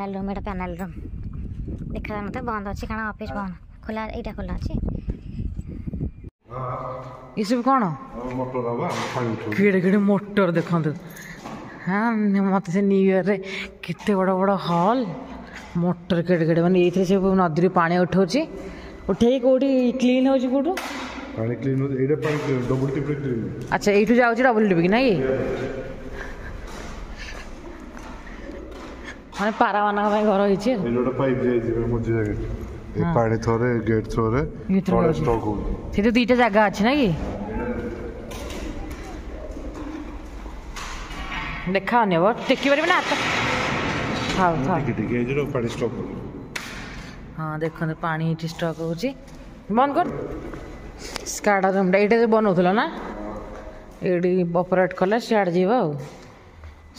Panel room एटा panel room देखा मत बंद अच्छी कण ऑफिस बंद खोला एटा खोला अच्छी ये सब कौन किड़े किड़े मोटर देखो हाँ मत से न्यू ईयर रे केते बड़ बड़ हॉल मोटर केड़े केड़े माने ये सब नदी पानी उठाऊँ उठे कौटी क्लीन हो कौटू पानी क्लीन हो एटा पानी डबल टिप क्लीन अच्छा एठू जाऊ डबल टिप कि ना ये माने पारा माना घर होइछे एटा पाइप जाय जे मजे जगह ए पानी थोरे गेट थोरे थोड़ा स्टॉक हो से तो दुईटा जगह अछि ना कि देखा ने वो टेकी परबे ना हां हां ठीक है जे पानी स्टॉक हाँ देखो पानी ये स्टॉक हो बंद कर स्काडा रूम ये बनौला ना ये ऑपरेट कले सियाड़ जीव आ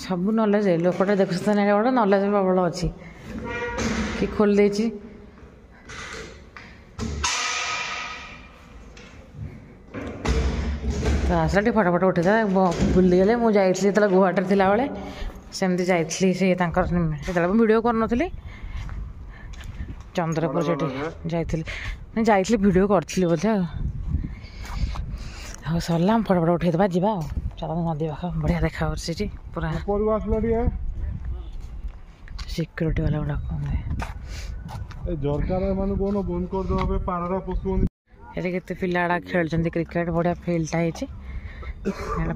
सब नॉलेज है लोकटा देखुन गोटे नॉलेज प्रबल अच्छी कि खोल देछि तो आसला फटो फटो उठेदा बुली गले मुझे जो गुवाहाटी थी बेले सेमती जाइली से वीडियो कर चंद्रपुर से जाइली वीडियो करी बोधे हाँ सरला फटो फटो उठेदा जा चल नदी पाख बढ़िया देखा पूरा सिक्योरिटी वाला ये केते पिला खेल क्रिकेट बढ़िया फिल्डटा है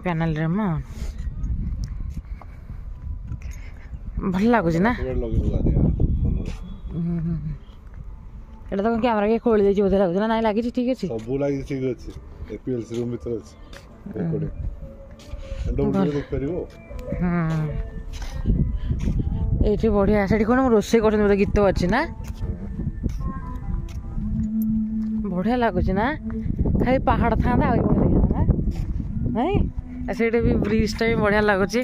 पैनल रूम भल लगुच ना এটা তো ক্যামেরা কে খোলি দিয়েছি ওদের লাগছে না নাই লাগিছে ঠিক আছে সব লাগি ঠিক আছে এপিএলসি রুম ভিতর আছে রেকর্ডিং ডবল দেখ পারিবো এইটি বড়িয়া সেটি কোন রোষে করছেন মতে গীত আছে না बढ़िया लगुच ना खाली पहाड़ था नहीं ऐसे भी ब्रिजटा भी बढ़िया लगुच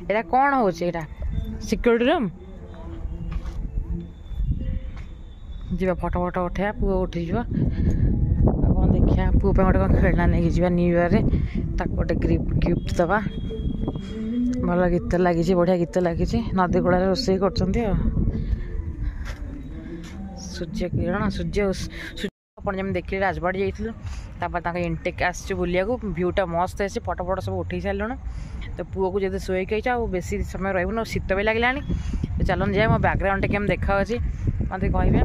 एटा कौन हो सिक्योरिटी रूम जी फटो फटो उठा पुआ उठी कौन देखा पुआ गोटे कौन खेलना नहीं जा न्यू ईयर गोटे गिफ्ट दबा भल गीत लगी बढ़िया गीत लगी नदी कूल रोसे कर सूर्य किरण सूर्य जमी देखिए राजबाड़ी जाइलु इंटेक आस बुलिया भ्यूटा मस्त है फटो फटो सब उठे सारे तो पुओ को जब शोक बेसी समय रही शीत भी लगे तो चलन जाए मो बैकग्राउंड टे देखा मत कहे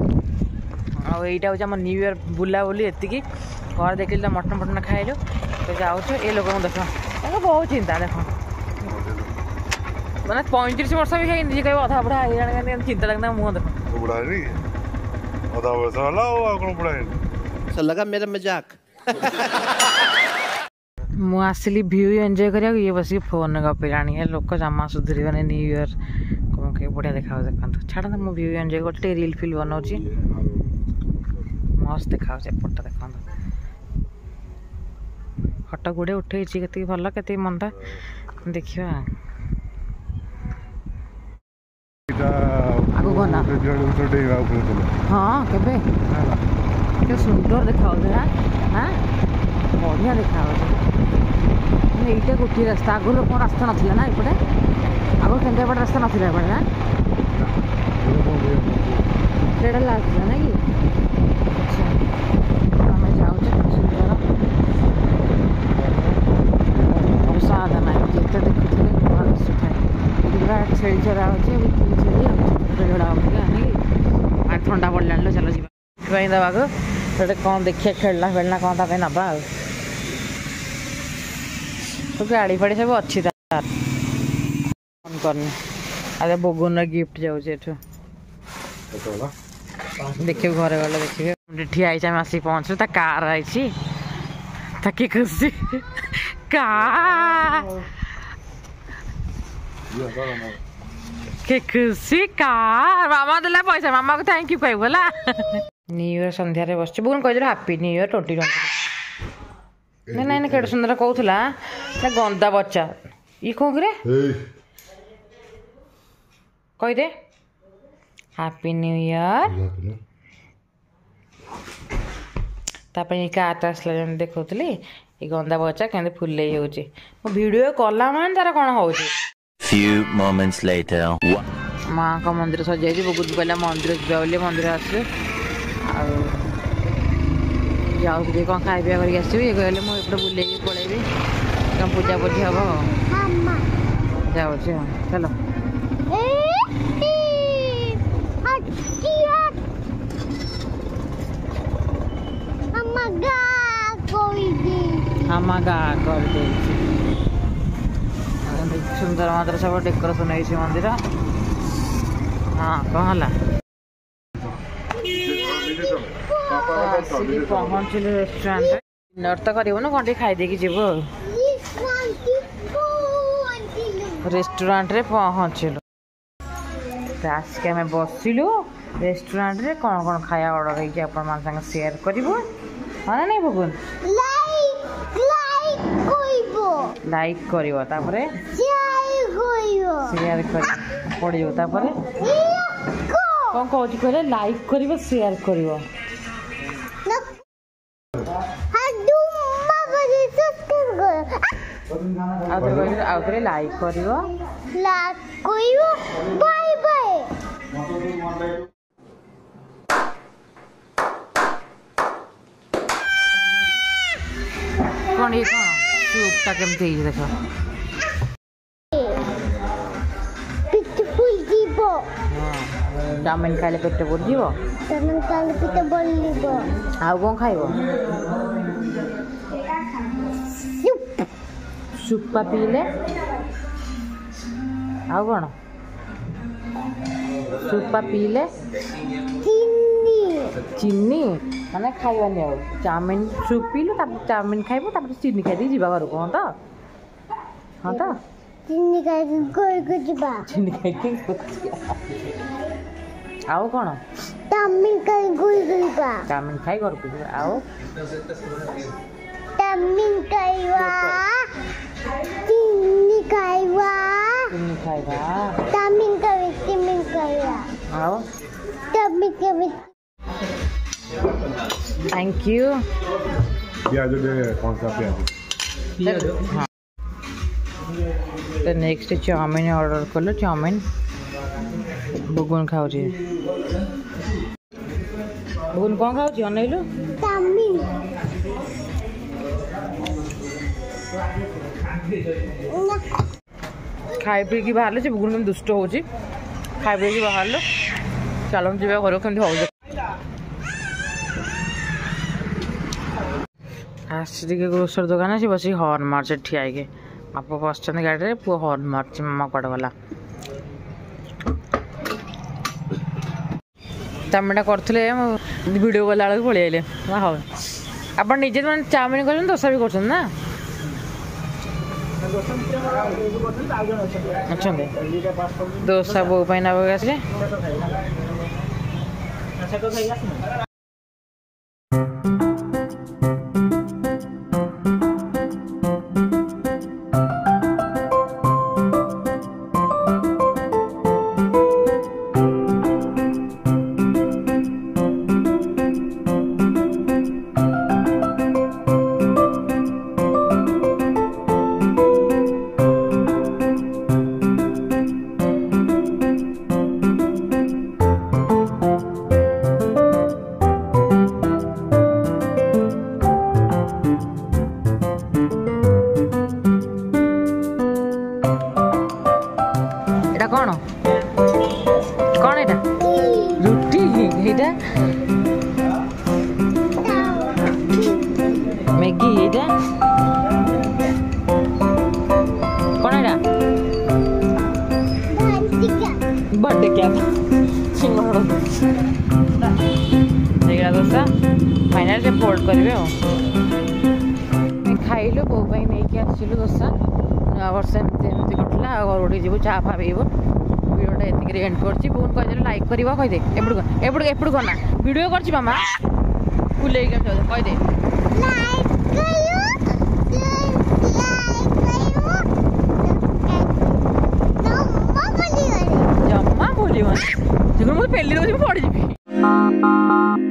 आईटा हूँ आम न्यू ईयर बुला बुली एति घर देखिए तो मटन फटन खाइलु तो जाऊँ ये लोक देख बहुत चिंता देख मैंने 35 वर्ष भी खाई कह अधा बुढ़ा चिंता लगता मुँह देख लगा मेरा मजाक मु आसली व्यू एंजॉय करिया ये बस फोन गपिलाणी है लोक जमा सुधरी न्यू ईयर कौन के बढ़िया देखा देखते छाड़ मु व्यू एंजॉय करते रील फिल बनाऊँ मस्त देखा एपटा देखा फटो गुड़े उठे के भल के मंदा देखा आगु बना हाँ के सुंदर देखा हाँ बढ़िया देखा यहीटा गोटे रास्ता आग लोक रास्ता नाला ना एपटे आग केन्द्रापड़ा रास्ता नाला एपटे ना सेटा लगता ना कि अच्छा आम जाऊँ सुंदर साधा ना जिते देखुले भल दिशुए छेली चरा अच्छे छेली जोड़ा आने ठंडा पड़ा चलो जी दवा कौन देखिए खेलना फेलना कौन ताप नवा तो गाड़ी फाड़ी सब अच्छी फोन करनी अरे बगुन गिफ्ट जाऊे देखिए घरे गले देखिए ठिया आम आसिक पहुँचू कार आई ताकि खुशी के खुशी कार मामा देला पैसा मामा को थैंक यू कहू है न्यू ईयर संध्यारे बस बुन कह हापी न्यू ईयर 2020 नहीं नहीं केड़े सुंदर कहूला गंदा बच्चा ये कौन रे कहीदे हापी न्यू ईयर तापर कार्ड आसला देखुली ये गंदा बच्चा केमती फुले होची मो वीडियो कला मान तार कौन होची Few moments later. माँ का मंदिर सजाई बहुत पहले मंदिर जा मंदिर आसले जाऊ कौन खाइबा करके आसबि ये कहले मुझे बुले पलैबी कम पूजा पूजी हम जाऊँ चलो हम गा कर सुंदर मात्र सब डेकोरेशन है मंदिर हाँ कौन है पहुँचल रेस्टोरेंट डिनर तो कर कौन खाई देकी जीव रेस्टोरेंट रे पहुँचलु आसिक आम बसिलु रेस्टोरेंट रे कौन कौन खाया ऑर्डर है आप शेयर कर हाँ ना नहीं भगवान लाइक कर शेयर कर पड़ो तापर कौन कौन कहले लाइक कर शेयर कर आउे लाइक कर बाय बाय कौन ये कौन सूपटा केमती देख चाउमिन खाइले पेट बुझीब आउ कौन खाइब सूपा पीले आउ कौन सूपा पीले चीनी माने खाइबानी आ चाउमिन सूप पीलु चाउमिन खाइबु तापर चीनी खाइ जी घर को हाँ तो चीनी खाइ आउ कौन चाउमिन खाई घर को आउ चाउमिन खाइबा चीनी खाइबा चाउमिन खाइबा आउ चाउमिन थैंक यू प्याज दे कौन सा प्याज हाँ तो नेक्स्ट चाउमिन ऑर्डर कलो चाउमिन बुगुन खाऊ बुगुन कौन खाऊ अनैलु चाउमिन खाई पी की बाहर से बुगुन दुष्ट हो खाई पी बाहर चलो जी घर कमी हो आसिक ग्रोसर दुकान है बस हर्न मार्च ठिया बापा बस गाड़ी में पु हर्न मार्च मामा कड़े गला चाउमिन करते वीडियो गला बेलू पलि आए हाँ आप निजे मैंने चाउमिन कर दोसा भी कर ना अच्छा दोसा बो नवाक आसे कौन कौन एटा रुटी एटा मैगी एटा कौन एटा बर्थडे क्या देखा दोसा फाइनल से फोल्ड करेंगे खाइलु बो नहीं कि आसलु दोसा वर्ष एमती कटला घर उठी जीव चा फा पीब वीडियोटा ये एंड कर कहीदे लाइक कर कहीदे एपड़ करना वीडियो कर मामा फुल कहीदे जमा भूल मुझे पेली रोज पड़ जी